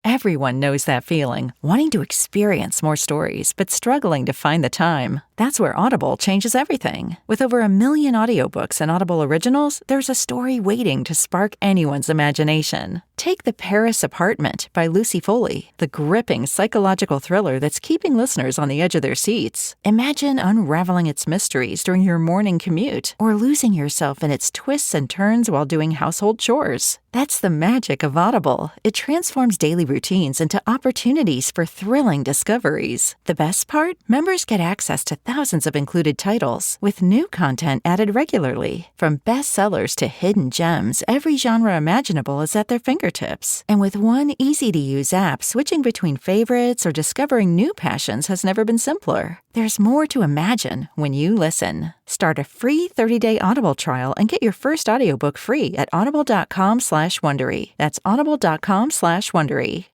Everyone knows that feeling, wanting to experience more stories, but struggling to find the time. That's where Audible changes everything. With over 1 million audiobooks and Audible originals, there's a story waiting to spark anyone's imagination. Take The Paris Apartment by Lucy Foley, the gripping psychological thriller that's keeping listeners on the edge of their seats. Imagine unraveling its mysteries during your morning commute, or losing yourself in its twists and turns while doing household chores. That's the magic of Audible. It transforms daily routines into opportunities for thrilling discoveries. The best part? Members get access to thousands of included titles, with new content added regularly. From bestsellers to hidden gems, every genre imaginable is at their fingertips. And with one easy-to-use app, switching between favorites or discovering new passions has never been simpler. There's more to imagine when you listen. Start a free 30-day Audible trial and get your first audiobook free at audible.com/Wondery. That's audible.com/Wondery.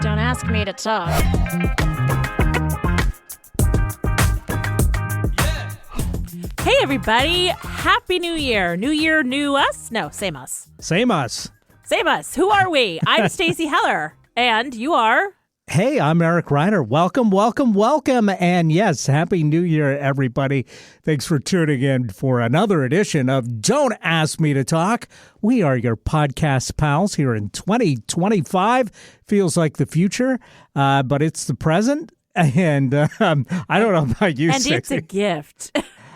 Don't ask me to talk. Hey, everybody. Happy New Year. New Year, new us? No, same us. Same us. Same us. Who are we? I'm Stacy Heller. And you are? Hey, I'm Eric Reiner. Welcome, welcome, welcome. And yes, Happy New Year, everybody. Thanks for tuning in for another edition of Don't Ask Me to Talk. We are your podcast pals here in 2025. Feels like the future, but it's the present. And I don't know about you, And Stacy. it's a gift.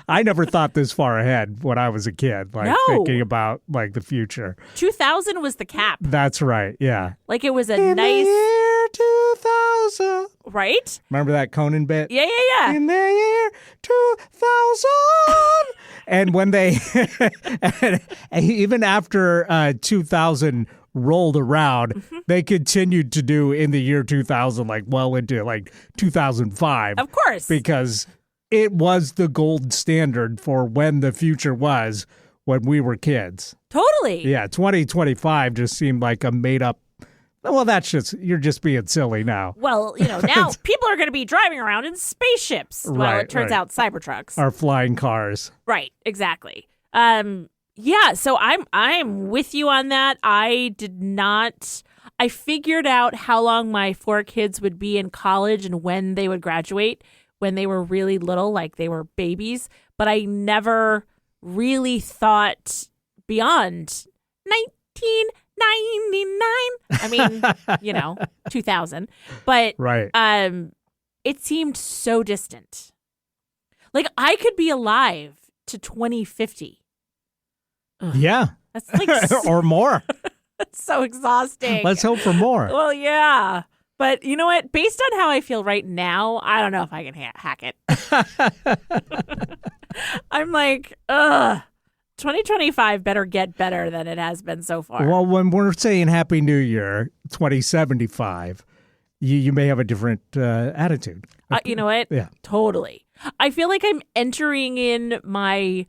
I never thought this far ahead when I was a kid, thinking about the future. 2000 was the cap. That's right, yeah. Like it was a In nice... the year 2000. Right? Remember that Conan bit? Yeah. In the year 2000. And when they, even after 2000 rolled around, they continued to do in the year 2000, well into 2005. Of course. Because it was the gold standard for when the future was when we were kids. Totally. Yeah, 2025 just seemed like a made up. Well, you're just being silly now. Well, now people are going to be driving around in spaceships. Well, it turns out Cybertrucks. Our flying cars. Right, exactly. Yeah, so I'm with you on that. I figured out how long my 4 kids would be in college and when they would graduate when they were really little, like they were babies, but I never really thought beyond 1999. I mean, 2000. But right. It seemed so distant. Like I could be alive to 2050. Ugh. Yeah. That's like or more. That's so exhausting. Let's hope for more. Well, yeah. But you know what? Based on how I feel right now, I don't know if I can hack it. I'm like, 2025 better get better than it has been so far. Well, when we're saying Happy New Year 2075, you may have a different attitude. You know what? Yeah. Totally. I feel like I'm entering in my,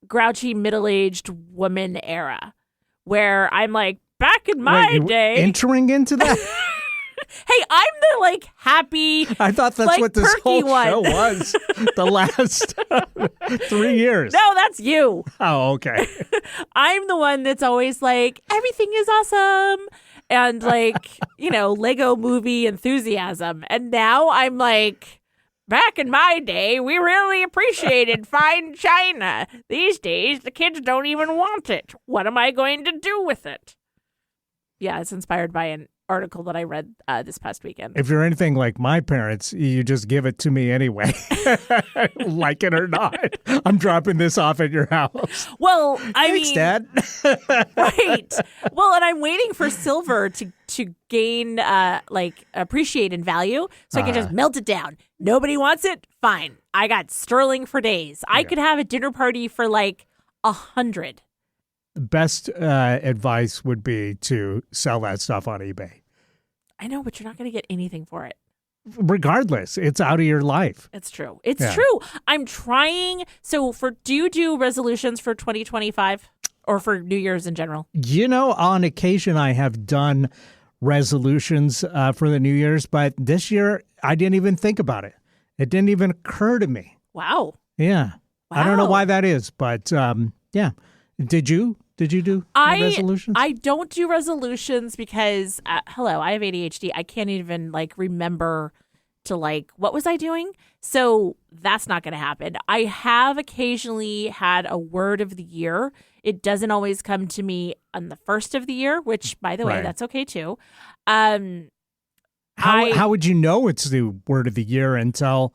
grouchy middle-aged woman era where I'm like, back in my day. Entering into that? Hey, I'm the happy. I thought that's what this whole one. show was the last 3 years. No, that's you. Oh, okay. I'm the one that's always like, everything is awesome. And Lego movie enthusiasm. And now I'm like, back in my day, we really appreciated fine china. These days, the kids don't even want it. What am I going to do with it? Yeah, it's inspired by an article that I read this past weekend. If you're anything like my parents, you just give it to me anyway. Like it or not. I'm dropping this off at your house. Well, Thanks, Dad. Right. Well, and I'm waiting for silver to gain appreciate in value so I can just melt it down. Nobody wants it? Fine. I got sterling for days. I could have a dinner party for 100. Best advice would be to sell that stuff on eBay. I know, but you're not going to get anything for it. Regardless, it's out of your life. It's true. It's true. I'm trying. So do you do resolutions for 2025 or for New Year's in general? On occasion I have done resolutions for the New Year's, but this year I didn't even think about it. It didn't even occur to me. Wow. Yeah. Wow. I don't know why that is, but yeah. Did you Did you do resolutions? I don't do resolutions because, hello, I have ADHD. I can't even remember to what was I doing? So that's not going to happen. I have occasionally had a word of the year. It doesn't always come to me on the first of the year, which, by the way, that's okay too. How would you know it's the word of the year until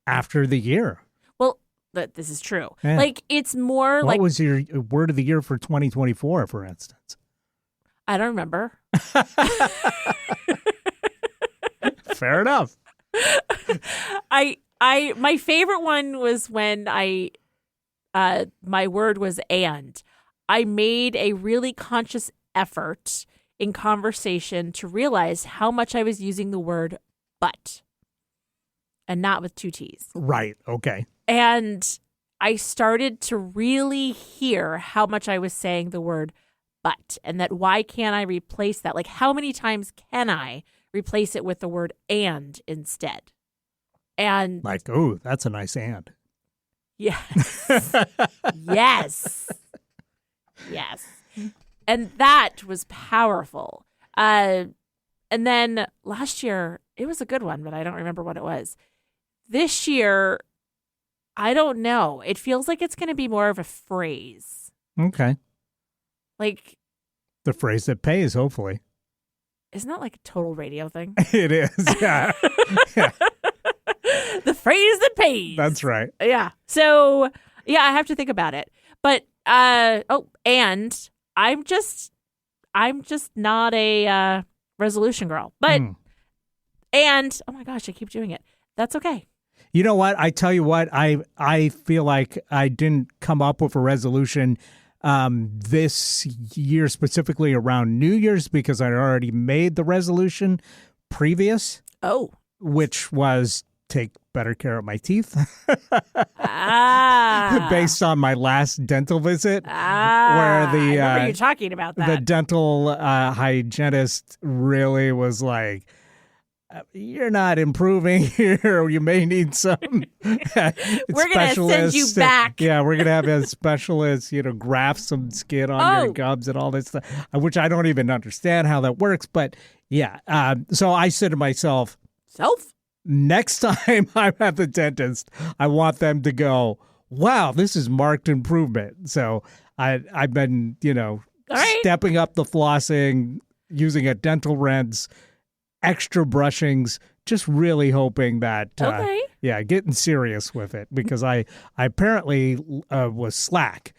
after the year? Well, this is true. Yeah. It's more what was your word of the year for 2024, for instance? I don't remember. Fair enough. My favorite one was when my word was and. I made a really conscious effort in conversation to realize how much I was using the word but and not with two T's. Right. Okay. And I started to really hear how much I was saying the word but, and that why can't I replace that? How many times can I replace it with the word and instead? And oh, that's a nice and. Yes. Yes. Yes. And that was powerful. And then last year, it was a good one, but I don't remember what it was. This year, I don't know. It feels like it's going to be more of a phrase. Okay. The phrase that pays, hopefully. Isn't that a total radio thing? It is, yeah. Yeah. The phrase that pays. That's right. Yeah. So, yeah, I have to think about it. But, and I'm just not a resolution girl. But, and, oh my gosh, I keep doing it. That's okay. You know what? I tell you what, I feel like I didn't come up with a resolution this year specifically around New Year's because I already made the resolution previous. Oh. Which was take better care of my teeth. Based on my last dental visit. Where I remember you talking about that. The dental hygienist really was like, you're not improving here. You may need some we're going to send you back. Yeah, we're going to have a specialist, graft some skin on your gums and all this stuff, which I don't even understand how that works. But yeah, so I said to myself, next time I'm at the dentist, I want them to go, wow, this is marked improvement. So I've been, stepping up the flossing, using a dental rinse, extra brushings, just really hoping that, getting serious with it because I apparently was slack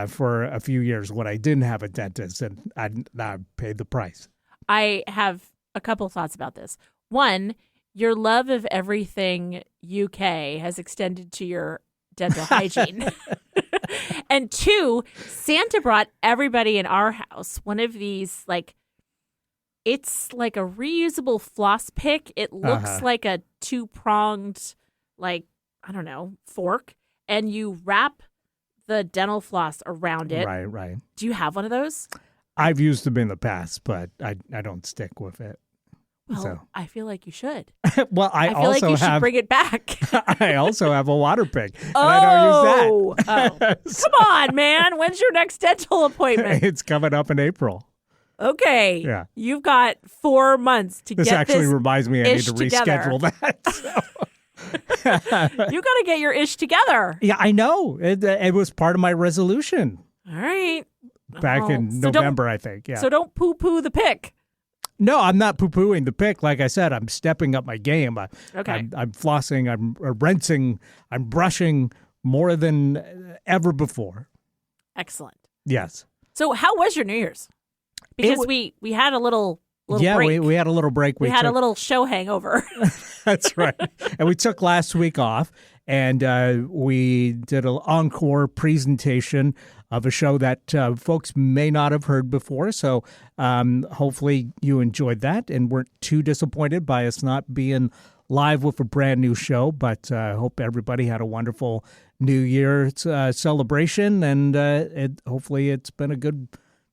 for a few years when I didn't have a dentist and I paid the price. I have a couple of thoughts about this. One, your love of everything UK has extended to your dental hygiene. And two, Santa brought everybody in our house one of these, it's like a reusable floss pick. It looks like a two-pronged, fork. And you wrap the dental floss around it. Right. Do you have one of those? I've used them in the past, but I don't stick with it. Well, I feel like you should. Well, I feel like you should bring it back. I also have a water pick, and I don't use that. Come on, man. When's your next dental appointment? It's coming up in April. Okay. Yeah. You've got 4 months to get this. This actually reminds me I need to reschedule that. So. You got to get your ish together. Yeah, I know. It was part of my resolution. All right. Back in November, I think. Yeah. So don't poo-poo the pick. No, I'm not poo-pooing the pick. Like I said, I'm stepping up my game. Okay. I'm flossing, I'm rinsing, I'm brushing more than ever before. Excellent. Yes. So how was your New Year's? Because we had a little break. we had a little break. We had a little show hangover. That's right. And we took last week off, and we did an encore presentation of a show that folks may not have heard before. So hopefully you enjoyed that and weren't too disappointed by us not being live with a brand new show. But I hope everybody had a wonderful New Year's celebration, and hopefully it's been a good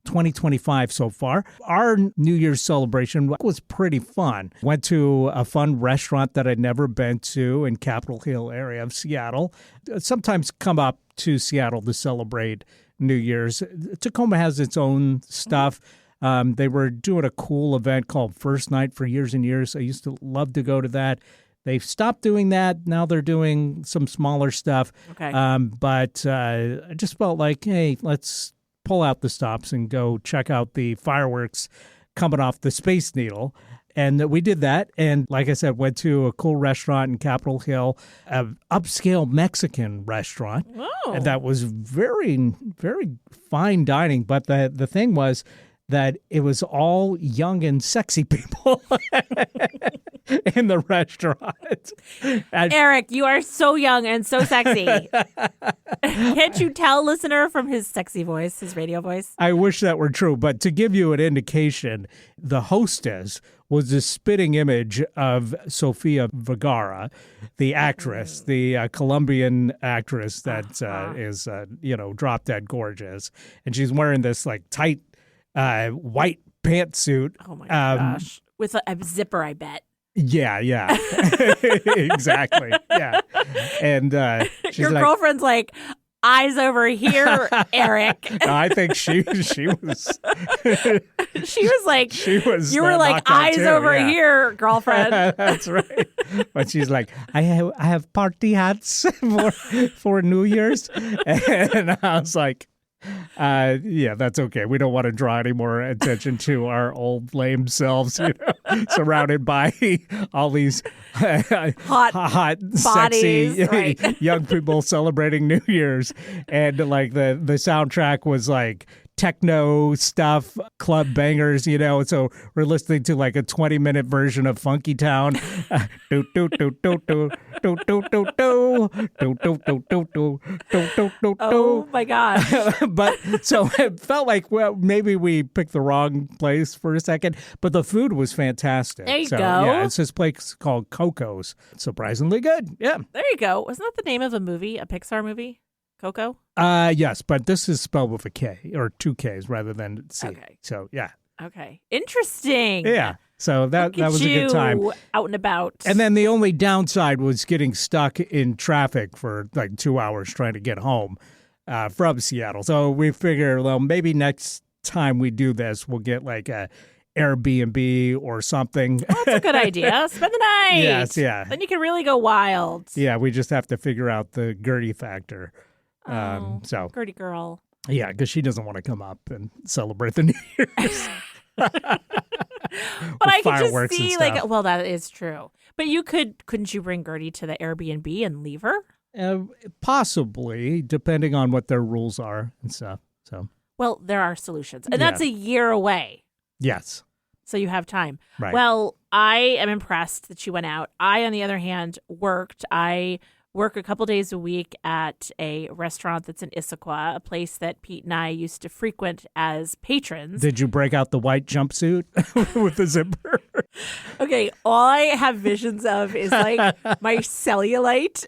2025 so far. Our New Year's celebration was pretty fun. Went to a fun restaurant that I'd never been to in Capitol Hill area of Seattle. Sometimes come up to Seattle to celebrate New Year's. Tacoma has its own stuff. They were doing a cool event called First Night for years and years. I used to love to go to that. They've stopped doing that. Now they're doing some smaller stuff. Okay. But I just felt like, hey, let's pull out the stops and go check out the fireworks coming off the Space Needle. And we did that. And like I said, went to a cool restaurant in Capitol Hill, an upscale Mexican restaurant. Oh. And that was very, very fine dining. But the thing was that it was all young and sexy people in the restaurant. Eric, you are so young and so sexy. Can't you tell, listener, from his sexy voice, his radio voice? I wish that were true. But to give you an indication, the hostess was a spitting image of Sofia Vergara, the actress, the Colombian actress that is, drop dead gorgeous. And she's wearing this like tight white pantsuit. Oh my gosh. With a zipper, I bet. Yeah. Exactly. Yeah. And she's your like, girlfriend's like, eyes over here, Eric. No, I think she was she was like, you were like, knocked out eyes too, over yeah. here, girlfriend. That's right. But she's like, I have party hats for New Year's. And I was like, yeah, that's okay. We don't want to draw any more attention to our old lame selves, surrounded by all these hot bodies, sexy right. young people celebrating New Year's. And like the soundtrack was like techno stuff, club bangers, so we're listening to like a 20-minute version of Funky Town. Do do do do do do do do do do do do do do do. Oh my gosh. But so it felt like, well, maybe we picked the wrong place for a second, but the food was fantastic. There you so, go. Yeah, it's this place called Coco's. Surprisingly good. Yeah. There you go. Wasn't that the name of a movie, a Pixar movie? Coco? Yes, but this is spelled with a K or two Ks rather than C. Okay. So, yeah. Okay. Interesting. Yeah. So that was a good time. Out and about. And then the only downside was getting stuck in traffic for like 2 hours trying to get home from Seattle. So we figure, well, maybe next time we do this, we'll get like a Airbnb or something. Oh, that's a good idea. Spend the night. Yes, yeah. Then you can really go wild. Yeah, we just have to figure out the Gertie factor. So Gertie girl. Yeah, because she doesn't want to come up and celebrate the New Year's. But I could just see, like, well, that is true. But couldn't you bring Gertie to the Airbnb and leave her? Possibly, depending on what their rules are and stuff. So, well, there are solutions, and that's a year away. Yes. So you have time. Right. Well, I am impressed that you went out. I, on the other hand, worked. I work a couple days a week at a restaurant that's in Issaquah, a place that Pete and I used to frequent as patrons. Did you break out the white jumpsuit with the zipper? Okay, all I have visions of is like my cellulite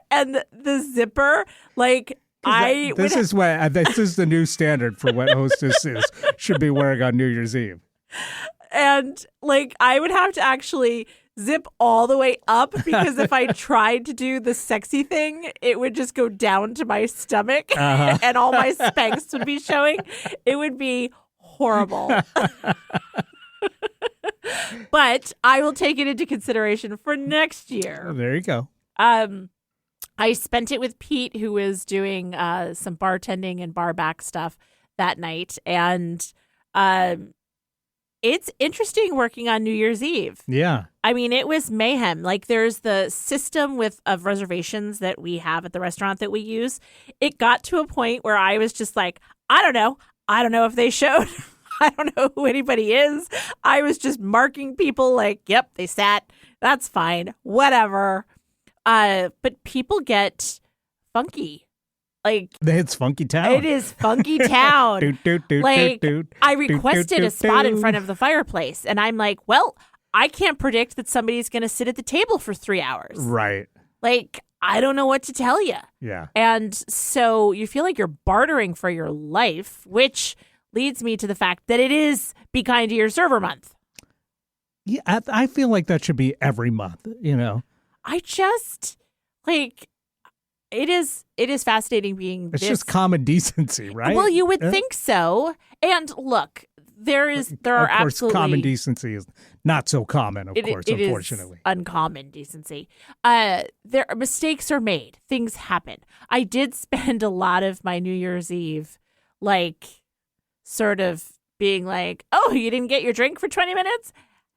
and the zipper. Like this is the new standard for what hostesses should be wearing on New Year's Eve. And like I would have to actually zip all the way up because if I tried to do the sexy thing, it would just go down to my stomach and all my Spanx would be showing. It would be horrible. But I will take it into consideration for next year. Oh, there you go. I spent it with Pete, who was doing some bartending and bar back stuff that night. And it's interesting working on New Year's Eve. Yeah. I mean, it was mayhem. Like there's the system of reservations that we have at the restaurant that we use. It got to a point where I was just like, I don't know. I don't know if they showed. I don't know who anybody is. I was just marking people like, yep, they sat. That's fine. Whatever. But people get funky. Like it's Funky Town. It is Funky Town. Like I requested a spot in front of the fireplace, and I'm like, well, I can't predict that somebody's going to sit at the table for 3 hours. Right. Like I don't know what to tell you. Yeah. And so you feel like you're bartering for your life, which leads me to the fact that it is Be Kind to Your Server month. Yeah, I feel like that should be every month. I just like. It is fascinating being It's this. just common decency, right? Well, you would Yeah. think so. And look, there are Of course, absolutely common decency is not so common, of course, it unfortunately. is uncommon decency. Mistakes are made. Things happen. I did spend a lot of my New Year's Eve, like, sort of being like, "Oh, you didn't get your drink for 20 minutes?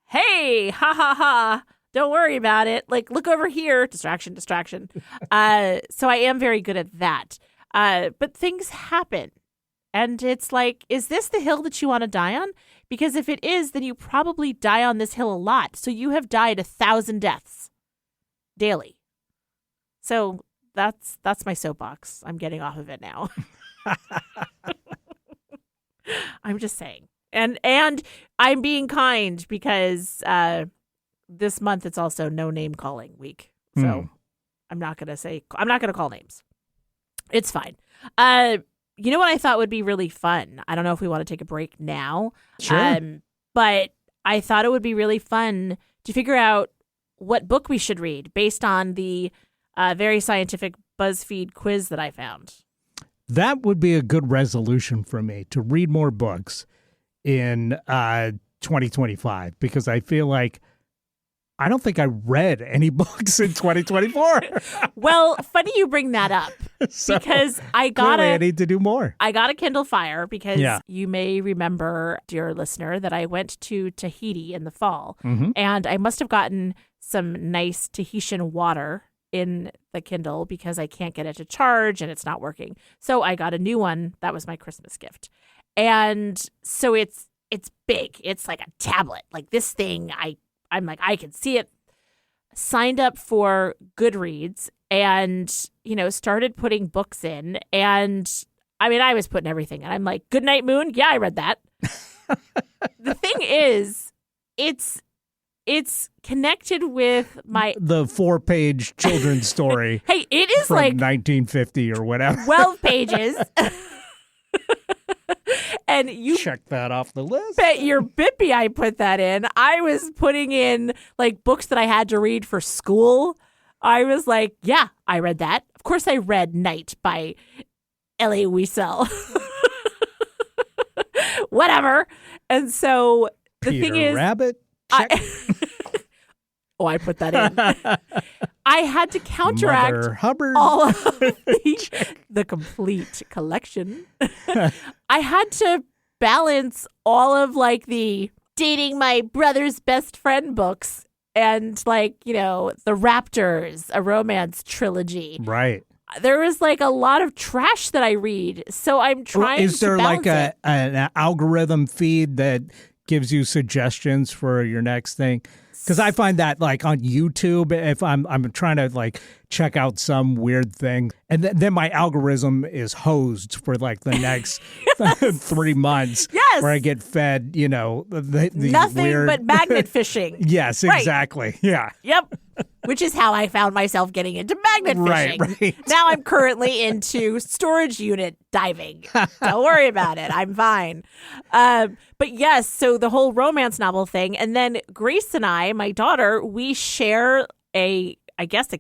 Hey, ha ha ha! Don't worry about it. Like, look over here. Distraction, distraction." So I am very good at that. But things happen. And it's like, is this the hill that you want to die on? Because if it is, then you probably die on this hill a lot. So you have died 1,000 deaths daily. So that's my soapbox. I'm getting off of it now. I'm just saying. And I'm being kind because this month it's also no name calling week. So I'm not going to call names. It's fine. You know what I thought would be really fun? I don't know if we want to take a break now. Sure. But I thought it would be really fun to figure out what book we should read based on the very scientific Buzzfeed quiz that I found. That would be a good resolution for me, to read more books in 2025, because I feel like I don't think I read any books in 2024. Well, funny you bring that up So, because I clearly I need to do more. got a Kindle Fire because Yeah. you may remember, dear listener, that I went to Tahiti in the fall, Mhm. and I must have gotten some nice Tahitian water in the Kindle because I can't get it to charge and it's not working. So I got a new one. That was my Christmas gift. And so it's big. It's like a tablet. Like this thing, I'm like, I can see it. Signed up for Goodreads and, started putting books in. And I mean, I was putting everything in. I'm like, Goodnight Moon. Yeah, I read that. The thing is, it's connected with The 4-page children's story Hey, it is from like 1950 or whatever. 12 pages. And you Check that off the list. bet your bippy I put that in. I was putting in like books that I had to read for school. I was like, yeah, I read that. Of course I read Night by Elie Wiesel. Whatever. And so the Peter thing is, Rabbit. Check. I put that in. I had to counteract Mother Hubbard. all of the complete collection. I had to balance all of like the dating my brother's best friend books and like, the Raptors, a romance trilogy. Right. There was like a lot of trash that I read. So I'm trying Is there to balance like it. an algorithm feed that gives you suggestions for your next thing? Because I find that like on YouTube, if I'm trying to like check out some weird thing, and then my algorithm is hosed for like the next 3 months. Yes. Where I get fed, the Nothing weird... but magnet fishing. Yes, Right. exactly. Yeah. Yep. Which is how I found myself getting into magnet fishing. Right. Now I'm currently into storage unit diving. Don't worry about it. I'm fine. But yes, so the whole romance novel thing. And then Grace and I, my daughter, we share a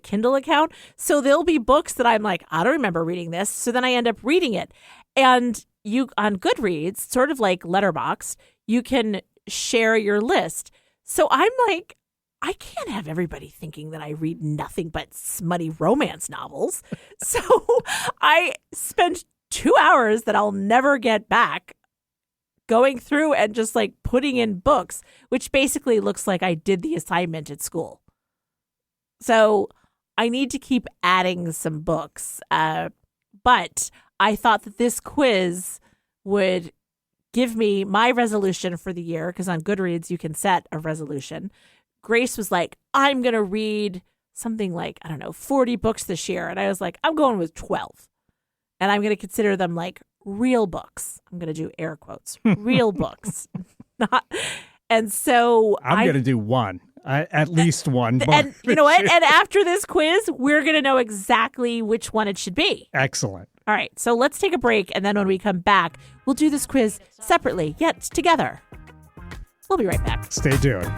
Kindle account. So there'll be books that I'm like, I don't remember reading this. So then I end up reading it. And you on Goodreads, sort of like Letterboxd, you can share your list. So I'm like, I can't have everybody thinking that I read nothing but smutty romance novels. So I spent 2 hours that I'll never get back going through and just like putting in books, which basically looks like I did the assignment at school. So I need to keep adding some books. But I thought that this quiz would give me my resolution for the year, because on Goodreads you can set a resolution. Grace was like, I'm going to read something like, 40 books this year. And I was like, I'm going with 12. And I'm going to consider them like real books. I'm going to do air quotes, real books. And so I'm going to do one. At least one book. And you know what? And after this quiz, we're going to know exactly which one it should be. Excellent. All right. So let's take a break. And then when we come back, we'll do this quiz separately, yet together. We'll be right back. Stay tuned.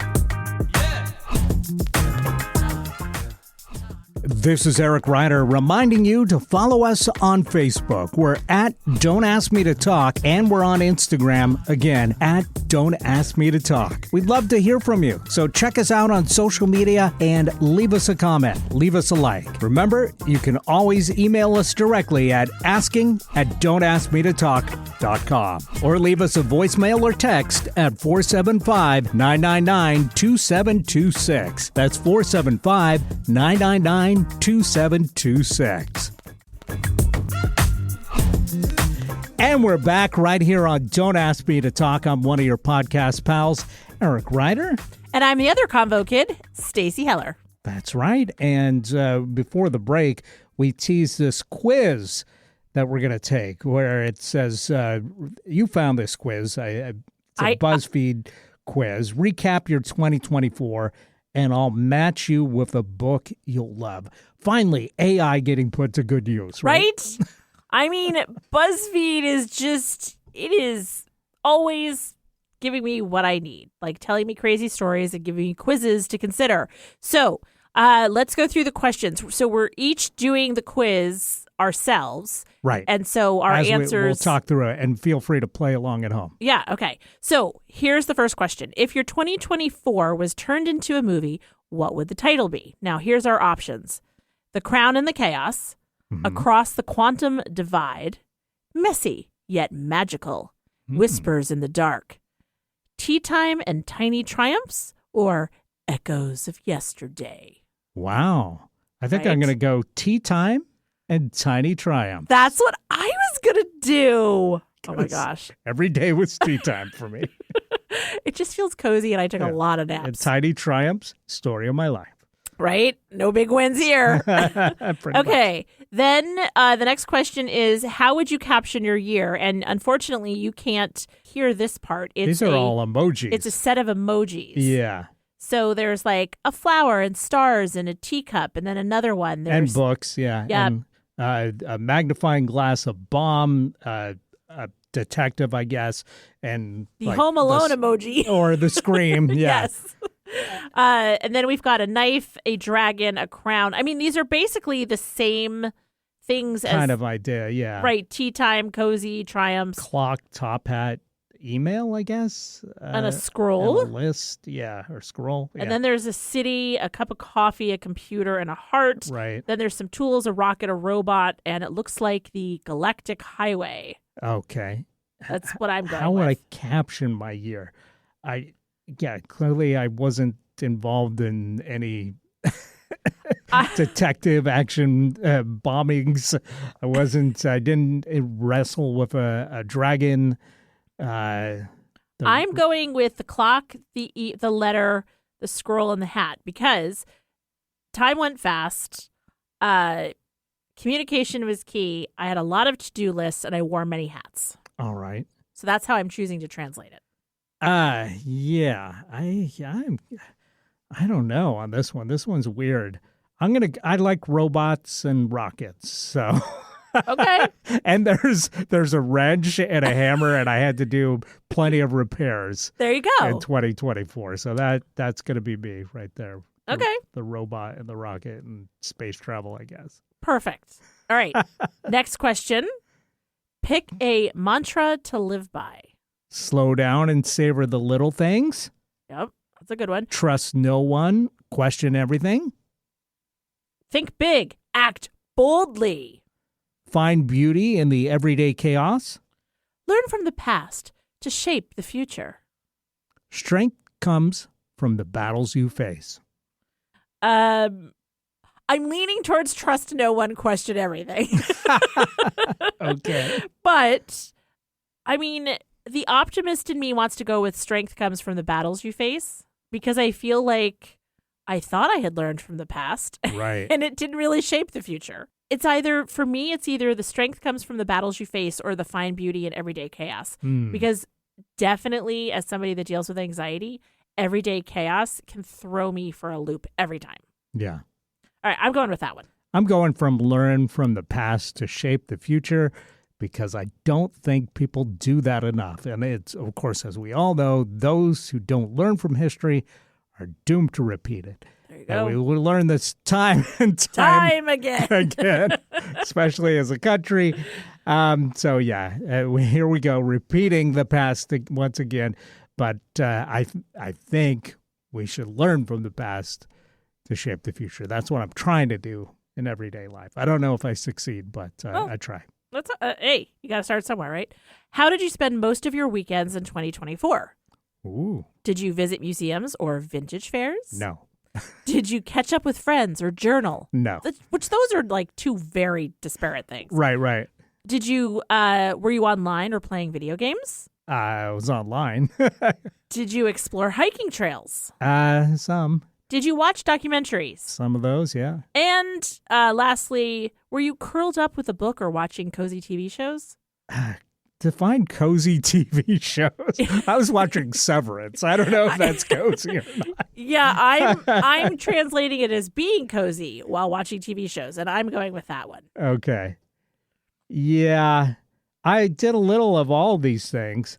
This is Eric Ryder reminding you to follow us on Facebook. We're at Don't Ask Me to Talk, and we're on Instagram, again, at Don't Ask Me to Talk. We'd love to hear from you, so check us out on social media and leave us a comment, leave us a like. Remember, you can always email us directly at asking@don'taskmetotalk.com or leave us a voicemail or text at 475-999-2726. That's 475-999-2726. And we're back right here on Don't Ask Me to Talk. I'm one of your podcast pals, Eric Ryder. And I'm the other Convo kid, Stacy Heller. That's right. And before the break, we teased this quiz that we're going to take where it says, you found this quiz. It's a Buzzfeed quiz. Recap your 2024, and I'll match you with a book you'll love. Finally, AI getting put to good use, right? I mean, BuzzFeed it is always giving me what I need, like telling me crazy stories and giving me quizzes to consider. So let's go through the questions. So we're each doing the quiz ourselves. Right. And so our answers... We'll talk through it, and feel free to play along at home. Yeah, okay. So here's the first question. If your 2024 was turned into a movie, what would the title be? Now, here's our options. The Crown and the Chaos, Across the Quantum Divide, Messy Yet Magical, Whispers in the Dark, Tea Time and Tiny Triumphs, or Echoes of Yesterday. Wow. I think I'm going to go Tea Time and Tiny Triumph. That's what I was going to do. Oh my gosh. Every day was tea time for me. It just feels cozy, and I took a lot of naps. And Tiny Triumphs, story of my life. Right? No big wins here. Okay. Then the next question is, how would you caption your year? And unfortunately, you can't hear this part. These are all emojis. It's a set of emojis. Yeah. So there's like a flower and stars and a teacup, and then another one. And books, yeah. Yeah. And a magnifying glass, a bomb, a detective, I guess, and the Home Alone emoji. Or the Scream, yeah. Yes. And then we've got a knife, a dragon, a crown. I mean, these are basically the same things as... Kind of idea, yeah. Right. Tea time, cozy, triumphs. Clock, top hat, email, I guess. And a scroll. And a list, yeah, or scroll. And then there's a city, a cup of coffee, a computer, and a heart. Right. Then there's some tools, a rocket, a robot, and it looks like the Galactic Highway. Okay. That's what I'm going How would with. I caption my year? Clearly I wasn't involved in any detective action bombings. I didn't wrestle with a dragon. I'm going with the clock, the letter, the scroll, and the hat, because time went fast. Communication was key. I had a lot of to-do lists, and I wore many hats. All right. So that's how I'm choosing to translate it. Yeah. I don't know on this one. This one's weird. I like robots and rockets, so. Okay. And there's a wrench and a hammer, and I had to do plenty of repairs. There you go. In 2024. So that's going to be me right there. Okay. The robot and the rocket and space travel, I guess. Perfect. All right. Next question. Pick a mantra to live by. Slow down and savor the little things. Yep. That's a good one. Trust no one. Question everything. Think big. Act boldly. Find beauty in the everyday chaos. Learn from the past to shape the future. Strength comes from the battles you face. I'm leaning towards trust no one, question everything. Okay. But, I mean, the optimist in me wants to go with strength comes from the battles you face, because I feel like I thought I had learned from the past. Right. And it didn't really shape the future. It's either the strength comes from the battles you face or the find beauty in everyday chaos. Because definitely, as somebody that deals with anxiety, everyday chaos can throw me for a loop every time. Yeah. All right, I'm going with that one. I'm going from learn from the past to shape the future, because I don't think people do that enough. And it's, of course, as we all know, those who don't learn from history are doomed to repeat it. There you And go. we will learn this time and Time again. again, especially as a country. So yeah, here we go, repeating the past once again. But I think we should learn from the past to shape the future. That's what I'm trying to do in everyday life. I don't know if I succeed, but I try. Hey, you got to start somewhere, right? How did you spend most of your weekends in 2024? Ooh, Did you visit museums or vintage fairs? no, Did you catch up with friends or journal? no. Which those are like two very disparate things. Right. Did you were you online or playing video games? I was online. Did you explore hiking trails? Some Did you watch documentaries? of those, yeah. And lastly, were you curled up with a book or watching cozy TV shows? Define cozy TV shows. I was watching Severance. I don't know if that's cozy or not. Yeah, I'm translating it as being cozy while watching TV shows, and I'm going with that one. Okay. Yeah, I did a little of all these things,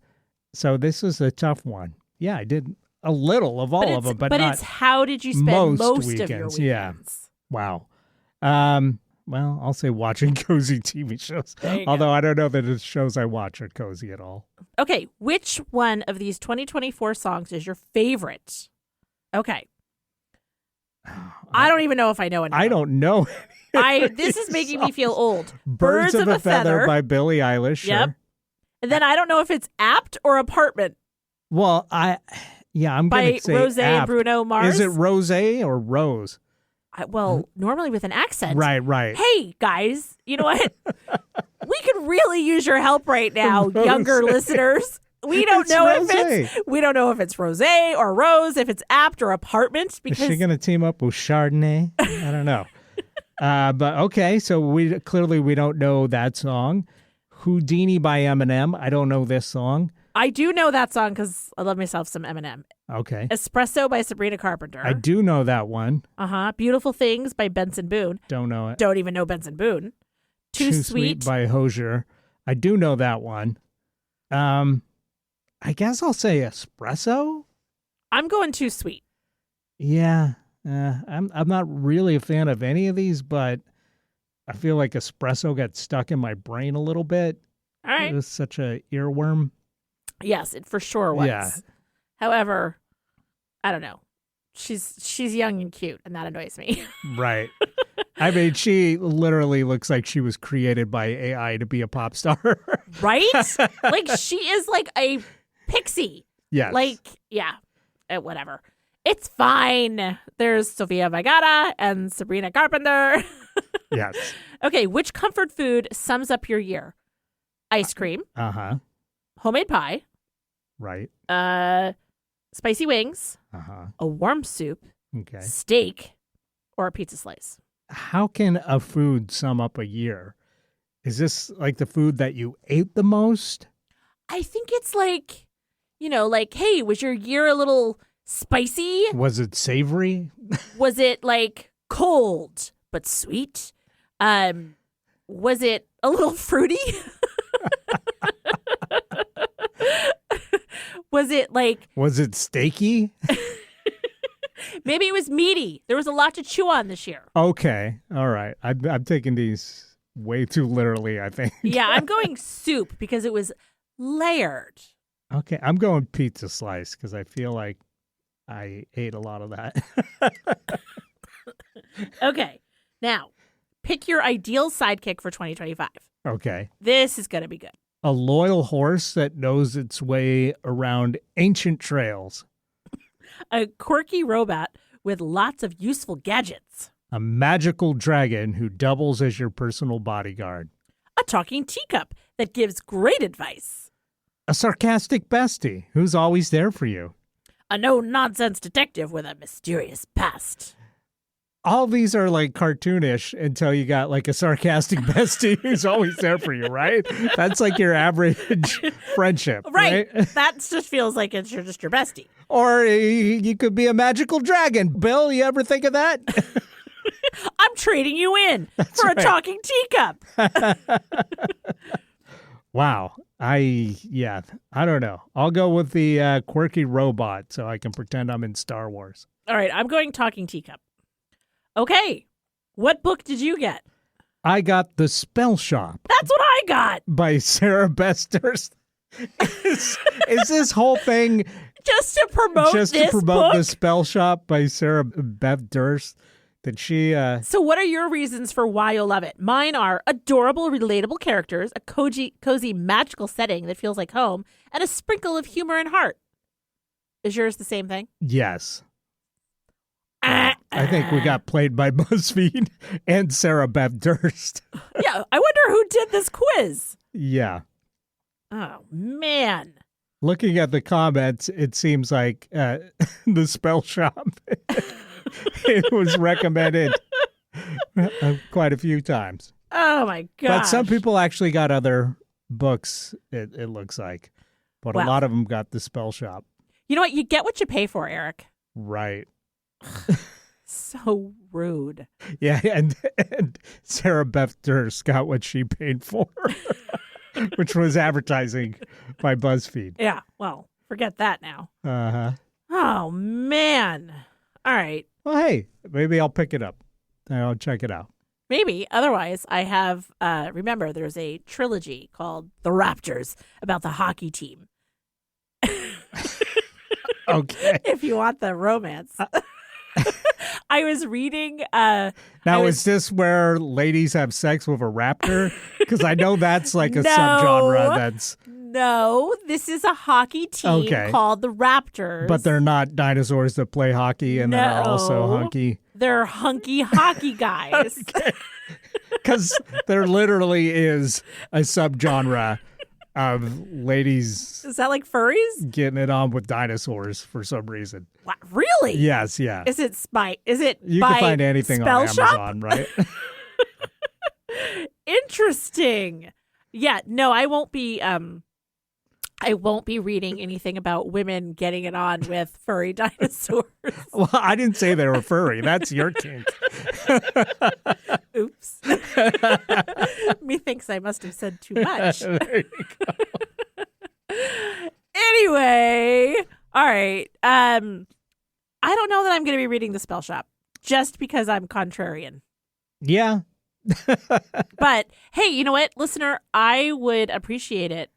so this was a tough one. Yeah, I did a little of all of them, but not it's how did you spend most of your weekends? Yeah. Wow. Well, I'll say watching cozy TV shows, although I don't know that the shows I watch are cozy at all. Okay, which one of these 2024 songs is your favorite? Okay. I don't even know if I know anymore. I don't know. This is making me feel old. Birds of a Feather by Billie Eilish. Sure. Yep. And then I don't know if it's Apt or Apartment. Well, I'm going by to say Rosé and Apt. Bruno Mars. Is it Rosé or Rose? Normally with an accent. Right. Hey, guys, you know what? We could really use your help right now, younger listeners. We don't know if it's Rosé or Rose, if it's Apt or Apartment. Because is she going to team up with Chardonnay? I don't know. But okay, so we don't know that song. Houdini by Eminem. I don't know this song. I do know that song because I love myself some Eminem. Okay. Espresso by Sabrina Carpenter. I do know that one. Beautiful Things by Benson Boone. Don't know it. Don't even know Benson Boone. Too Sweet by Hozier. I do know that one. I guess I'll say Espresso. I'm going Too Sweet. Yeah. I'm not really a fan of any of these, but I feel like Espresso got stuck in my brain a little bit. All right. It was such a earworm. Yes, it for sure was. Yeah. However, I don't know. She's young and cute, and that annoys me. Right. I mean, she literally looks like she was created by AI to be a pop star. Right? Like, she is like a pixie. Yes. Like, yeah. Whatever. It's fine. There's Sofia Vergara and Sabrina Carpenter. Yes. Okay, which comfort food sums up your year? Ice cream. Uh-huh. Homemade pie. Right. Spicy wings. Uh-huh. A warm soup. Okay. Steak. Or a pizza slice. How can a food sum up a year? Is this like the food that you ate the most? I think it's like, like, hey, was your year a little spicy? Was it savory? Was it like cold but sweet? Was it a little fruity? Was it steaky? Maybe it was meaty. There was a lot to chew on this year. Okay. All right. I'm taking these way too literally, I think. Yeah, I'm going soup because it was layered. Okay. I'm going pizza slice because I feel like I ate a lot of that. Okay. Now, pick your ideal sidekick for 2025. Okay. This is going to be good. A loyal horse that knows its way around ancient trails. A quirky robot with lots of useful gadgets. A magical dragon who doubles as your personal bodyguard. A talking teacup that gives great advice. A sarcastic bestie who's always there for you. A no-nonsense detective with a mysterious past. All these are like cartoonish until you got like a sarcastic bestie who's always there for you, right? That's like your average friendship, right? That just feels like it's just your bestie. Or you could be a magical dragon. Bill, you ever think of that? I'm trading you in for a talking teacup. Wow. I don't know. I'll go with the quirky robot so I can pretend I'm in Star Wars. All right, I'm going talking teacup. Okay. What book did you get? I got The Spell Shop That's what I got. by Sarah Besters. Is this whole thing Just to promote just this to promote book? The Spell Shop by Sarah Bev Durst? Did she? So what are your reasons for why you'll love it? Mine are adorable, relatable characters, a cozy, magical setting that feels like home, and a sprinkle of humor and heart. Is yours the same thing? Yes. I think we got played by Buzzfeed and Sarah Bev Durst. Yeah, I wonder who did this quiz. Yeah. Oh, man. Looking at the comments, it seems like The Spell Shop. It was recommended quite a few times. Oh, my gosh. But some people actually got other books, it looks like. But a lot of them got The Spell Shop. You know what? You get what you pay for, Eric. Right. So rude. Yeah, and Sarah Beth Durst got what she paid for, which was advertising by Buzzfeed. Yeah, well, forget that now. Uh-huh. Oh, man. All right. Well, hey, maybe I'll pick it up. I'll check it out. Maybe. Otherwise, I have, remember, there's a trilogy called The Raptors about the hockey team. Okay. If you want the romance. I was reading. Now, is this where ladies have sex with a raptor? Because I know that's like a subgenre that's. No, this is a hockey team called the Raptors. But they're not dinosaurs that play hockey and that are also hunky. They're hunky hockey guys. Because there literally is a subgenre of ladies. Is that like furries? Getting it on with dinosaurs for some reason. What? Really? Yes, yeah. Is it spy? Is it You by can find anything Spell on Shop? Amazon, right? Interesting. Yeah, no, I won't be reading anything about women getting it on with furry dinosaurs. Well, I didn't say they were furry. That's your kink. Oops. Methinks I must have said too much. There you go. Anyway, all right. I don't know that I'm going to be reading The Spell Shop just because I'm contrarian. Yeah. But hey, you know what, listener? I would appreciate it.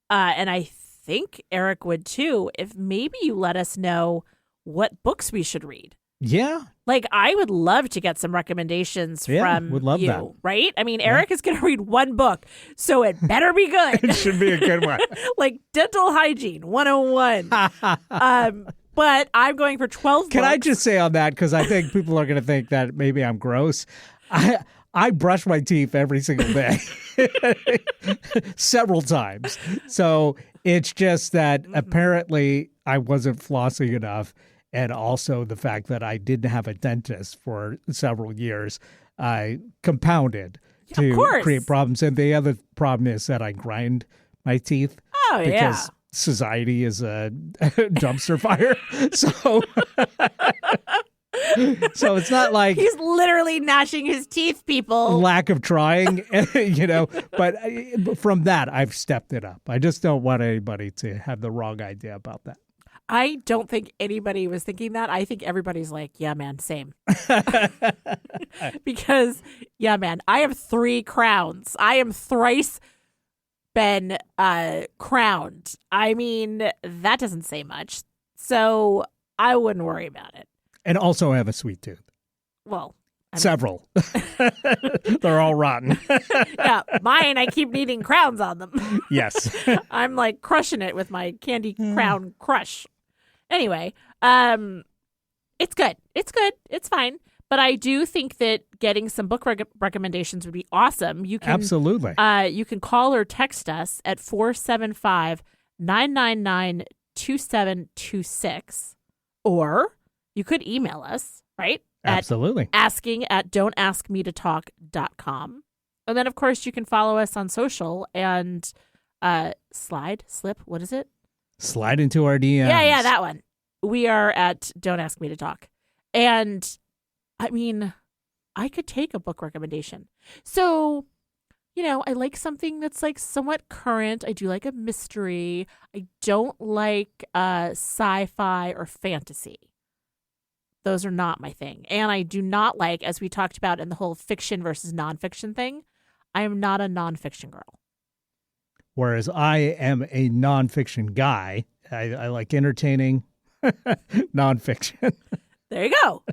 And I think Eric would too, if maybe you let us know what books we should read. Yeah. Like, I would love to get some recommendations from would love you, that. right? I mean, Eric is going to read one book, so it better be good. It should be a good one. Like Dental Hygiene 101. But I'm going for 12 Can books. I just say on that, because I think people are going to think that maybe I'm gross. I brush my teeth every single day, several times. So it's just that apparently I wasn't flossing enough. And also the fact that I didn't have a dentist for several years compounded to create problems. And the other problem is that I grind my teeth because society is a dumpster fire. So it's not like he's literally gnashing his teeth, people. Lack of trying, But from that, I've stepped it up. I just don't want anybody to have the wrong idea about that. I don't think anybody was thinking that. I think everybody's like, yeah, man, same. Because, yeah, man, I have 3 crowns. I am thrice been crowned. I mean, that doesn't say much. So I wouldn't worry about it. And also have a sweet tooth. Well, several. They're all rotten. Yeah, mine, I keep needing crowns on them. Yes. I'm like crushing it with my candy crown crush. Anyway, it's good. It's good. It's fine. But I do think that getting some book recommendations would be awesome. You can Absolutely. You can call or text us at 475-999-2726, or you could email us, right? Absolutely. asking@don'taskmetotalk.com. And then, of course, you can follow us on social and slip. What is it? Slide into our DMs. Yeah, that one. We are at Don't Ask Me to Talk. And, I mean, I could take a book recommendation. So, I like something that's like somewhat current. I do like a mystery. I don't like sci-fi or fantasy. Those are not my thing. And I do not like, as we talked about in the whole fiction versus nonfiction thing, I am not a nonfiction girl. Whereas I am a nonfiction guy. I like entertaining nonfiction. There you go.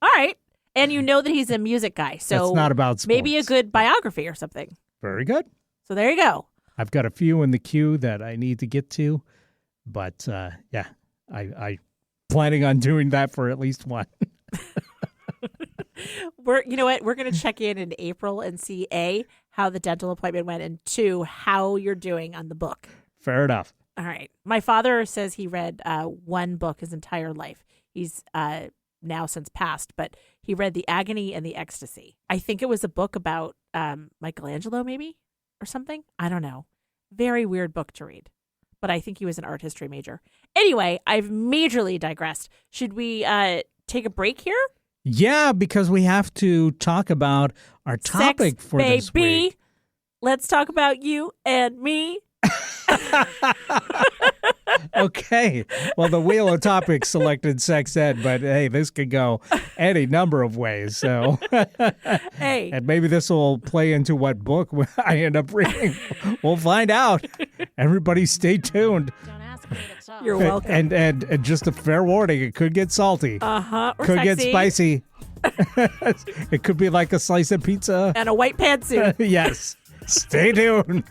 All right. And you know that he's a music guy. So it's not about sports. Maybe a good biography or something. Very good. So there you go. I've got a few in the queue that I need to get to. But yeah, I planning on doing that for at least one. You know what? We're going to check in April and see A, how the dental appointment went, and 2, how you're doing on the book. Fair enough. All right. My father says he read one book his entire life. He's now since passed, but he read The Agony and the Ecstasy. I think it was a book about Michelangelo, maybe, or something. I don't know. Very weird book to read. But I think he was an art history major. Anyway, I've majorly digressed. Should we take a break here? Yeah, because we have to talk about our topic Sex, for this week. Let's talk about you and me. Okay. Well, the Wheel of Topics selected sex ed, but hey, this could go any number of ways. So, hey, and maybe this will play into what book I end up reading. We'll find out. Everybody, stay tuned. don't ask me to talk. You're welcome. And just a fair warning, it could get salty. Or could sexy. get spicy. It could be like a slice of pizza And a white pantsuit. Yes. Stay tuned.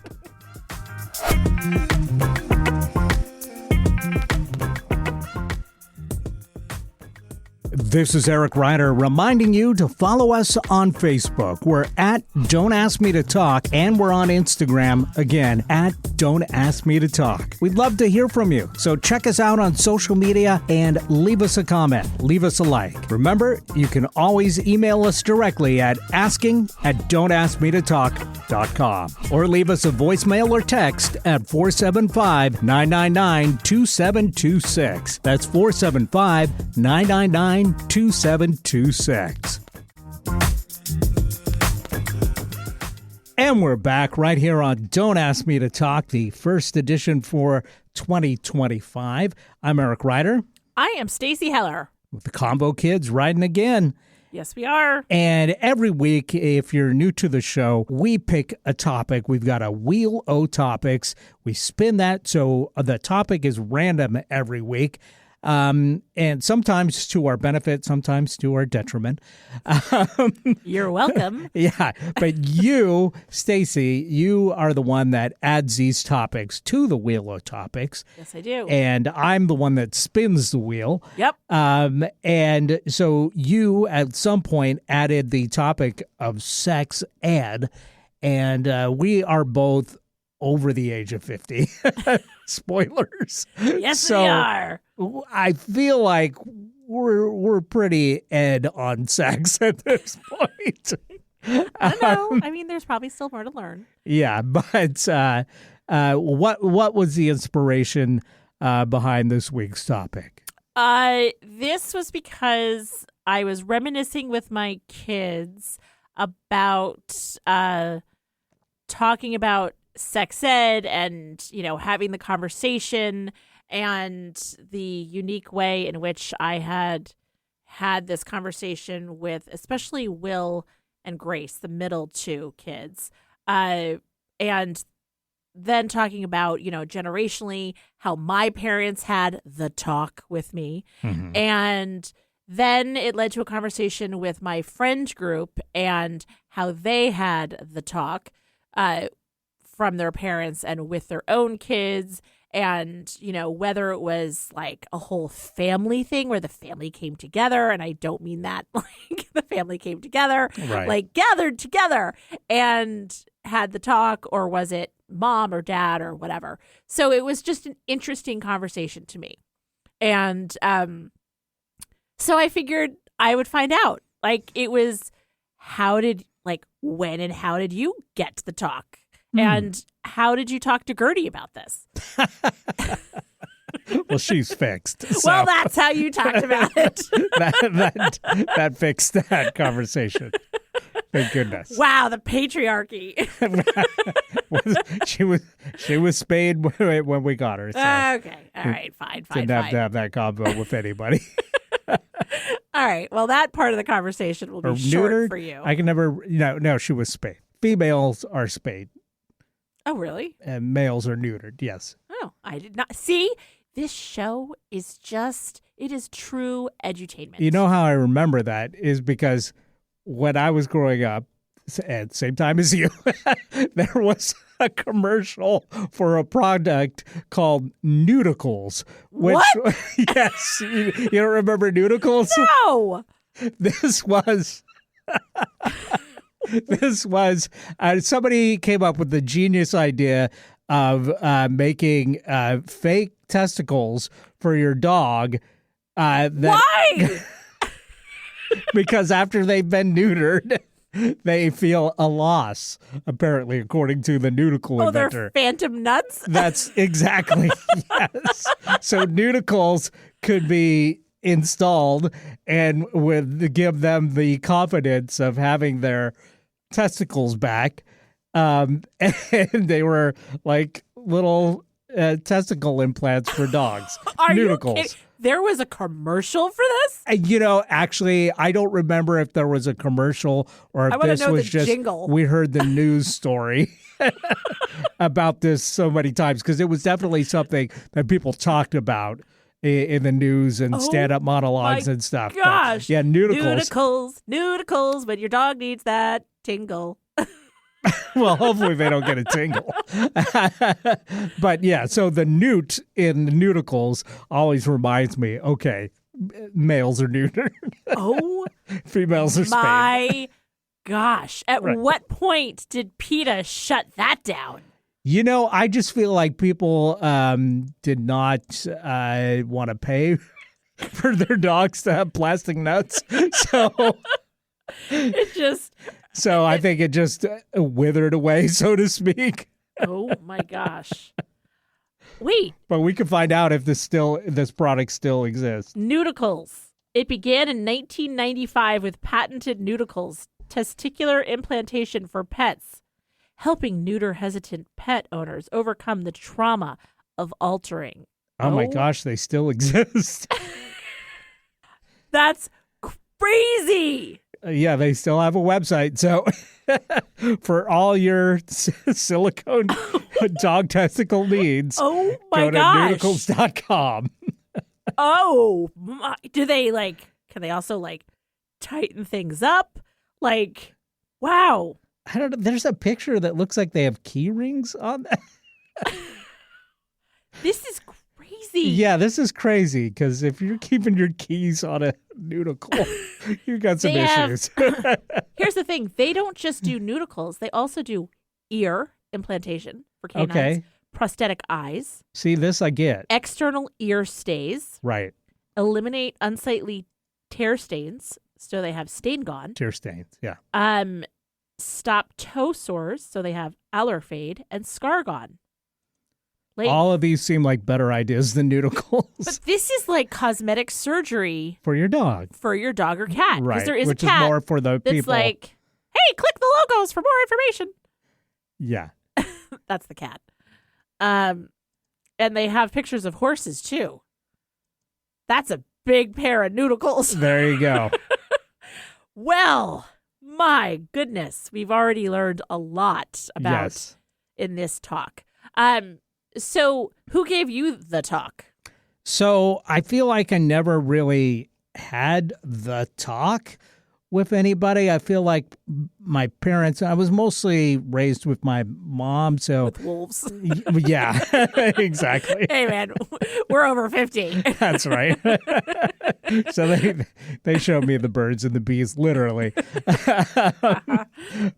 This is Eric Ryder reminding you to follow us on Facebook. We're at Don't Ask Me to Talk, and we're on Instagram, again, at Don't Ask Me to Talk. We'd love to hear from you, so check us out on social media and leave us a comment. Leave us a like. Remember, you can always email us directly at asking@don'taskmetotalk.com or leave us a voicemail or text at 475-999-2726. That's 475-999-2726. And we're back right here on Don't Ask Me to Talk, the first edition for 2025. I'm Eric Ryder. I am Stacy Heller. With the Combo Kids riding again. Yes, we are. And every week, if you're new to the show, we pick a topic. We've got a wheel o' topics. We spin that, so the topic is random every week. And sometimes to our benefit, sometimes to our detriment. You're welcome. Yeah, but you, Stacy, you are the one that adds these topics to the wheel of topics. Yes, I do. And I'm the one that spins the wheel. Yep. And so you, at some point, added the topic of sex ed, and we are both over the age of 50. Spoilers. Yes, we are. I feel like we're pretty ed on sex at this point. I know. I mean, there's probably still more to learn. Yeah, but what was the inspiration behind this week's topic? This was because I was reminiscing with my kids about talking about sex ed and, having the conversation and the unique way in which I had this conversation with especially Will and Grace, the middle two kids. And then talking about, generationally, how my parents had the talk with me. Mm-hmm. And then it led to a conversation with my friend group and how they had the talk from their parents and with their own kids. And, whether it was like a whole family thing where the family came together, and I don't mean that like the family came together, right, like gathered together and had the talk, or was it mom or dad or whatever. So it was just an interesting conversation to me. And so I figured I would find out. Like, it was when and how did you get to the talk? And how did you talk to Gertie about this? Well, she's fixed. So. Well, that's how you talked about it. that fixed that conversation. Thank goodness. Wow, the patriarchy. she was spayed when we got her. So okay, all right, fine. Didn't have to have that combo with anybody. All right. Well, that part of the conversation will be Or short neutered? for you. I can never. No, she was spayed. Females are spayed, Oh, really? and males are neutered. Yes. Oh, I did not. See, this show is it is true edutainment. You know how I remember that is because when I was growing up, at the same time as you, there was a commercial for a product called Nudicles. Which, What? Yes. You don't remember Nudicles? No. This was... somebody came up with the genius idea of making fake testicles for your dog. Why? Because after they've been neutered, they feel a loss, apparently, according to the nudicle Oh, inventor. they're phantom nuts? That's exactly, yes. So nudicles could be installed and would give them the confidence of having their testicles back. And they were like little testicle implants for dogs. Are Nudicles. you kidding? There was a commercial for this? Actually, I don't remember if there was a commercial or if I wanna this know was the just jingle. we heard the news story about this so many times because it was definitely something that people talked about in the news and stand-up monologues and stuff. But, Gosh. yeah, nudicles. Nudicles, but your dog needs that tingle. Well, hopefully they don't get a tingle. But yeah, so the newt in nudicles always reminds me, okay, males are neutered. Oh, Females are spayed. my gosh. At Right. what point did PETA shut that down? I just feel like people did not want to pay for their dogs to have plastic nuts. It just, So I think it just withered away, so to speak. oh my gosh. Wait, But we can find out if this product still exists. nudicles. It began in 1995 with patented nudicles, testicular implantation for pets, helping neuter-hesitant pet owners overcome the trauma of altering. Oh my gosh, they still exist. That's crazy. Yeah, they still have a website. So for all your silicone dog testicle needs, Oh my go to gosh. nudicles.com. Oh, my. Do they can they also tighten things up? Wow. I don't know. There's a picture that looks like they have key rings on that. This is crazy. Yeah, this is crazy because if you're keeping your keys on a nudicle, you got some They have- issues. Here's the thing. They don't just do nudicles. They also do ear implantation for canines, Okay. prosthetic eyes, See, this I get. external ear stays, Right. eliminate unsightly tear stains, so they have stain gone. Tear stains. Yeah. Stop toe sores, so they have allerfade, and scar gone. All of these seem like better ideas than nudicles But this is like cosmetic surgery for your dog. for your dog or cat. Because Right. there is Which a cat is more for the that's people. like, hey, click the logos for more information. Yeah. That's the cat. And they have pictures of horses too. That's a big pair of nudicles. There you go. Well, my goodness, we've already learned a lot about Yes. in this talk. So who gave you the talk? So I feel like I never really had the talk with anybody. I feel like my parents, I was mostly raised with my mom. So, With wolves. yeah, exactly. Hey, man, we're over 50. That's right. So they showed me the birds and the bees, literally.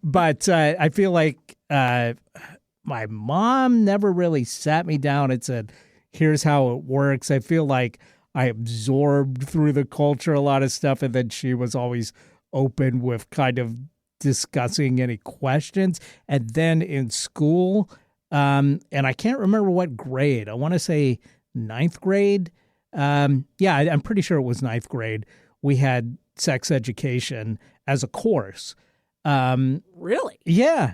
But I feel like my mom never really sat me down and said, here's how it works. I feel like I absorbed through the culture a lot of stuff, and then she was always open with kind of discussing any questions. And then in school, and I can't remember what grade. I want to say ninth grade. Yeah, I'm pretty sure it was ninth grade. We had sex education as a course. Really? Yeah.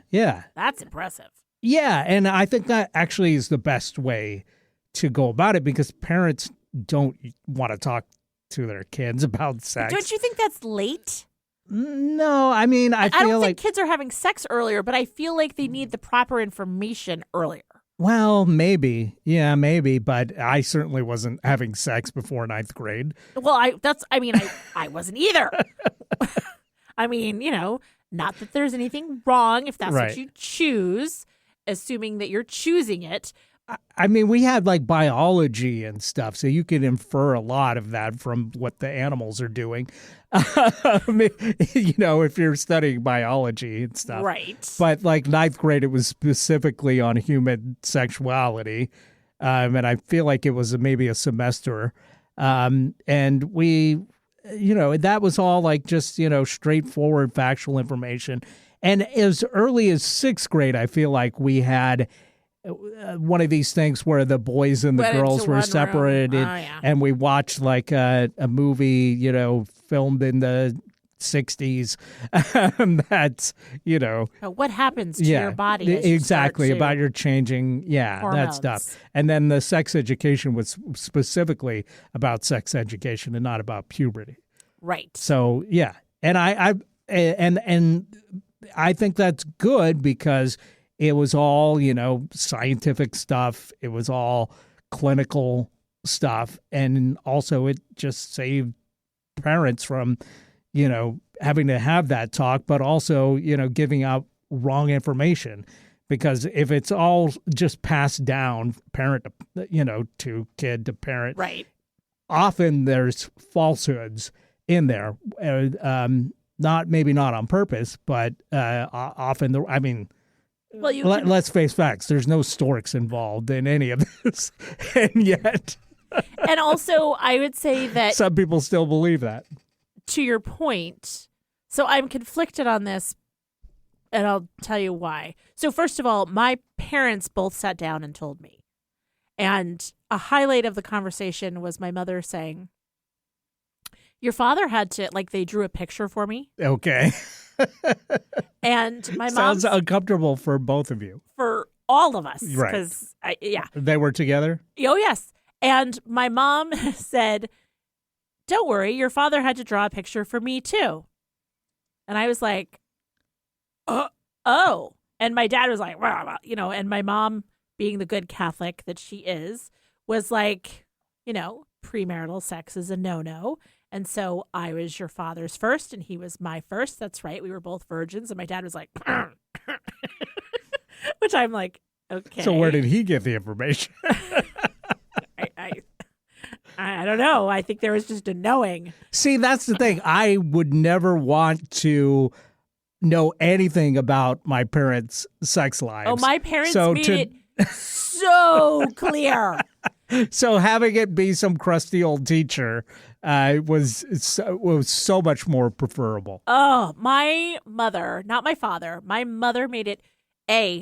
That's impressive. Yeah, and I think that actually is the best way to go about it because parents don't want to talk to their kids about sex. Don't you think that's late? No, I mean, I I feel don't like, think kids are having sex earlier, but I feel like they need the proper information earlier. well, maybe. Yeah, maybe. But I certainly wasn't having sex before 9th grade. Well, I wasn't either. I mean, not that there's anything wrong if that's Right. what you choose, assuming that you're choosing it. I mean, we had like biology and stuff, so you could infer a lot of that from what the animals are doing. I mean, if you're studying biology and stuff. Right. But like 9th grade, it was specifically on human sexuality. And I feel like it was maybe a semester. And we, that was all like just, straightforward factual information. And as early as 6th grade, I feel like we had one of these things where the boys and the Went girls into were one separated, room. Oh, yeah. and we watched like a movie, filmed in the 60s. That's, What happens to yeah, your body? As you exactly, start to- about your changing, that Hormones. stuff. And then the sex education was specifically about sex education and not about puberty. Right. So yeah, and I think that's good because it was all scientific stuff. It was all clinical stuff, and also it just saved parents from having to have that talk, but also giving out wrong information. Because if it's all just passed down parent to kid to parent, Right. often there's falsehoods in there. Maybe not on purpose, but often Well, let's face facts. There's no storks involved in any of this, and yet and also I would say that some people still believe that. to your point, so I'm conflicted on this, and I'll tell you why. So first of all, my parents both sat down and told me. And a highlight of the conversation was my mother saying, your father had to, they drew a picture for me. Okay. And my mom, Sounds uncomfortable for both of you. for all of us. Right. Because, They were together? Oh, yes. And my mom said, don't worry, your father had to draw a picture for me too. And I was like, oh. And my dad was like, well, and my mom, being the good Catholic that she is, was like, premarital sex is a no-no. And so I was your father's first and he was my first. That's right. We were both virgins. And my dad was like, which I'm like, okay. So where did he get the information? I don't know. I think there was just a knowing. See, that's the thing. I would never want to know anything about my parents' sex lives. Oh, my parents So made it so clear. So having it be some crusty old teacher was so much more preferable. Oh, my mother, not my father, my mother made it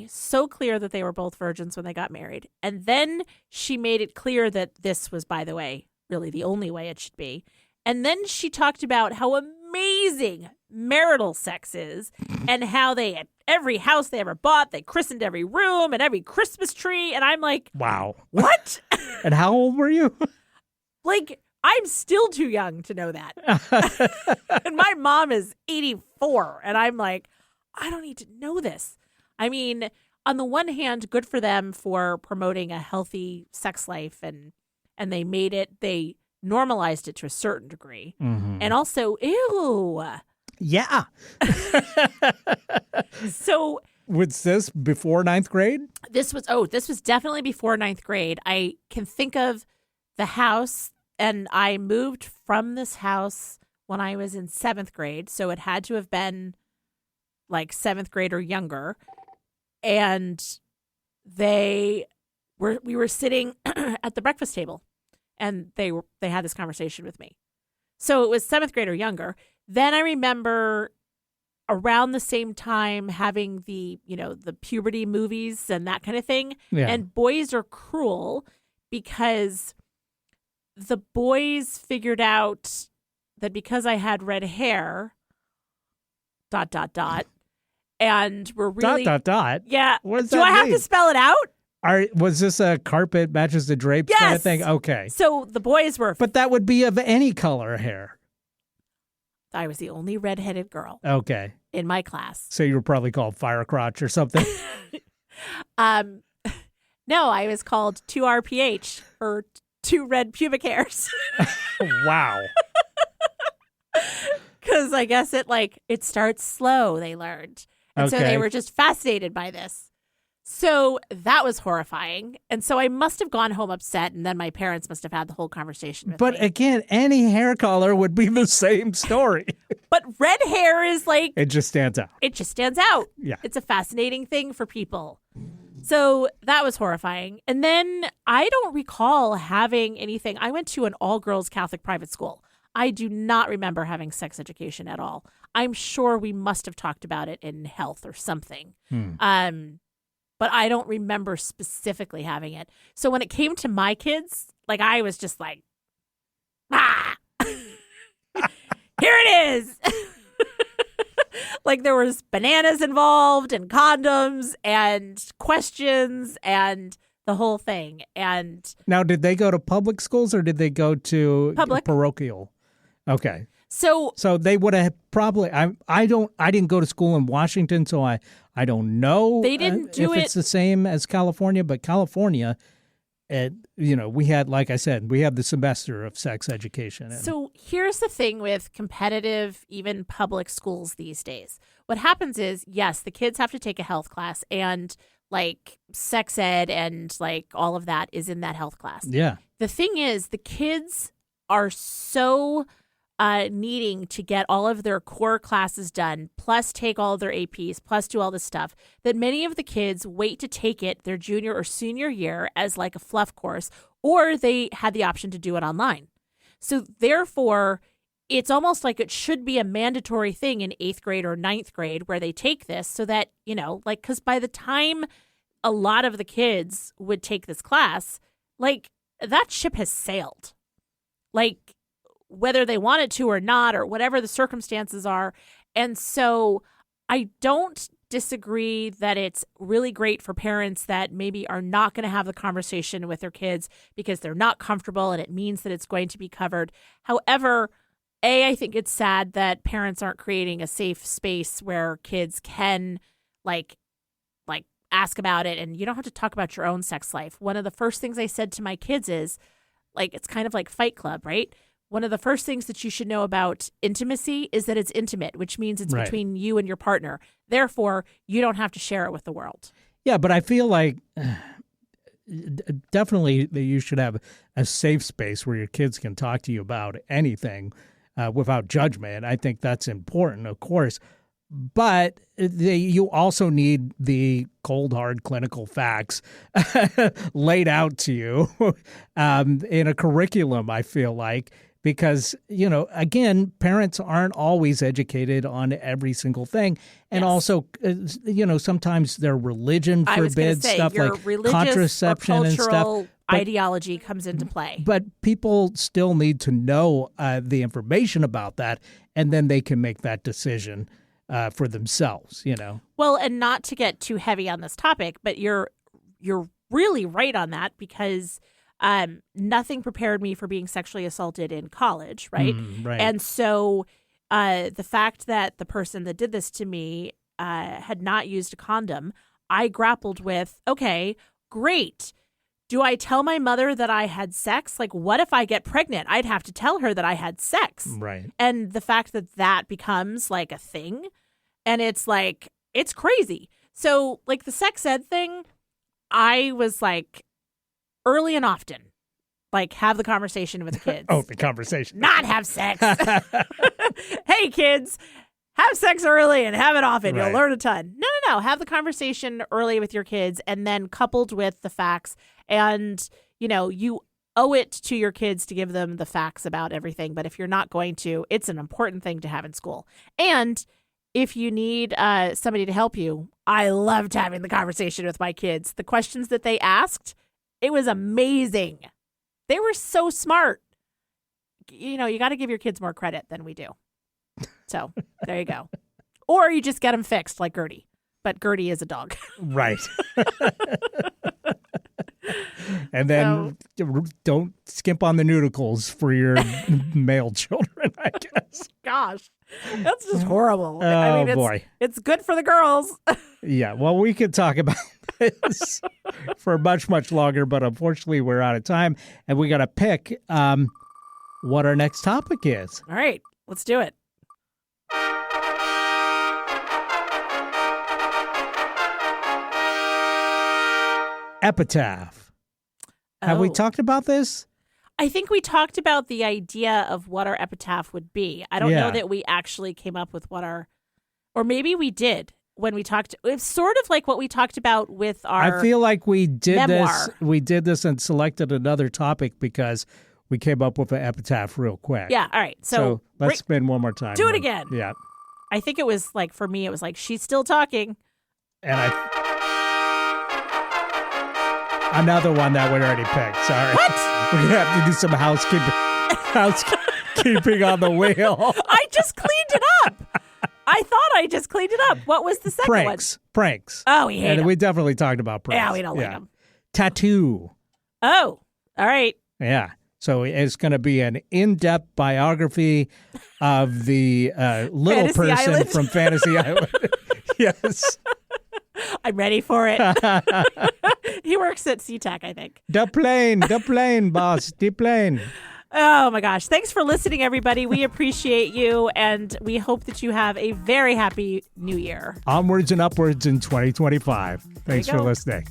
so clear that they were both virgins when they got married. And then she made it clear that this was, by the way, really the only way it should be. And then she talked about how amazing marital sex is and how they, at every house they ever bought, they christened every room and every Christmas tree. And I'm like, Wow. what? And how old were you? I'm still too young to know that. And my mom is 84. And I'm like, I don't need to know this. I mean, on the one hand, good for them for promoting a healthy sex life. And they normalized it to a certain degree. Mm-hmm. And also, ew. Yeah. So was this before 9th grade? this was definitely before 9th grade. I can think of the house, and I moved from this house when I was in 7th grade. So it had to have been like 7th grade or younger. And we were sitting at the breakfast table, and they had this conversation with me. So it was 7th grade or younger. Then I remember around the same time having the puberty movies and that kind of thing. Yeah. And Boys Are Cruel, because the boys figured out that because I had red hair, ... and we're really... ... ... Yeah. What does Do that I have mean? to spell it out? Was this a carpet matches the drapes kind of Yes. thing? Okay. So the boys were. But that would be of any color hair. I was the only redheaded girl Okay. in my class. So you were probably called fire crotch or something. No, I was called 2RPH or 2 red pubic hairs. Wow. Because I guess it starts slow, they learned. And so Okay. they were just fascinated by this. So that was horrifying. And so I must have gone home upset, and then my parents must have had the whole conversation with But me. again, any hair color would be the same story. But red hair is It just stands out. it just stands out. Yeah. It's a fascinating thing for people. So that was horrifying. And then I don't recall having anything. I went to an all-girls Catholic private school. I do not remember having sex education at all. I'm sure we must have talked about it in health or something. But I don't remember specifically having it. So when it came to my kids, I was just like, ah, here it is. There was bananas involved and condoms and questions and the whole thing. And Now, did they go to public schools or did they go to Public. parochial? Okay. so So they would have probably. I didn't go to school in Washington, so I don't know. They didn't do if it- it's the same as California, but California, we had, like I said, we have the semester of sex education. And So here's the thing with competitive, even public schools these days. What happens is, yes, the kids have to take a health class, and sex ed and all of that is in that health class. yeah, The thing is, the kids are so needing to get all of their core classes done, plus take all of their APs, plus do all this stuff, that many of the kids wait to take it their junior or senior year as a fluff course, or they had the option to do it online. So therefore, it's almost like it should be a mandatory thing in 8th grade or 9th grade where they take this so that, because by the time a lot of the kids would take this class, that ship has sailed. Whether they wanted to or not, or whatever the circumstances are. And so I don't disagree that it's really great for parents that maybe are not going to have the conversation with their kids because they're not comfortable and it means that it's going to be covered. However, I think it's sad that parents aren't creating a safe space where kids can ask about it, and you don't have to talk about your own sex life. One of the first things I said to my kids is it's kind of like Fight Club, right? One of the first things that you should know about intimacy is that it's intimate, which means it's Right. between you and your partner. Therefore, you don't have to share it with the world. yeah. But I feel like definitely that you should have a safe space where your kids can talk to you about anything without judgment. I think that's important, of course. But you also need the cold, hard clinical facts laid out to you in a curriculum, I feel like, because, again, parents aren't always educated on every single thing. And Yes. also, sometimes their religion I was going to forbids say, stuff your like religious contraception or and stuff. cultural But- ideology comes into play. But people still need to know the information about that, and then they can make that decision for themselves, Well, and not to get too heavy on this topic, but you're really right on that because nothing prepared me for being sexually assaulted in college, right? Right. And so the fact that the person that did this to me had not used a condom, I grappled with, okay, great. Do I tell my mother that I had sex? What if I get pregnant? I'd have to tell her that I had sex. Right. And the fact that that becomes a thing, and it's it's crazy. So the sex ed thing, I was early and often, have the conversation with kids. Oh, the conversation. Not have sex. Hey, kids, have sex early and have it often. Right. You'll learn a ton. No. Have the conversation early with your kids, and then coupled with the facts. And, you owe it to your kids to give them the facts about everything. But if you're not going to, it's an important thing to have in school. And if you need somebody to help you, I loved having the conversation with my kids. The questions that they asked, it was amazing. They were so smart. You got to give your kids more credit than we do. So there you go. Or you just get them fixed like Gertie. But Gertie is a dog. Right. And then don't skimp on the nudicles for your male children, I guess. Gosh, that's just horrible. Oh, boy. It's good for the girls. Yeah, well, we could talk about this for much, much longer, but unfortunately we're out of time, and we got to pick what our next topic is. All right, let's do it. Epitaph. Have we talked about this? I think we talked about the idea of what our epitaph would be. I don't know that we actually came up with what our, or maybe we did when we talked. It's sort of like what we talked about with our I feel like we did memoir. this. We did this and selected another topic because we came up with an epitaph real quick. Yeah. All right. So let's spin one more time. Do it again. Yeah. I think it was like, for me, it was like, she's still talking. And another one that we already picked. Sorry. What? We're going to have to do some housekeeping on the wheel. I just cleaned it up. I thought I just cleaned it up. What was the second one? Pranks. Oh, we hate them. We definitely talked about pranks. Yeah, we don't like them. Tattoo. Oh, all right. Yeah. So it's going to be an in-depth biography of the little Fantasy person Island. from Fantasy Island. Yes. I'm ready for it. He works at SeaTac, I think. The plane, boss, the plane. Oh, my gosh. Thanks for listening, everybody. We appreciate you, and we hope that you have a very happy new year. Onwards and upwards in 2025. Thanks for listening.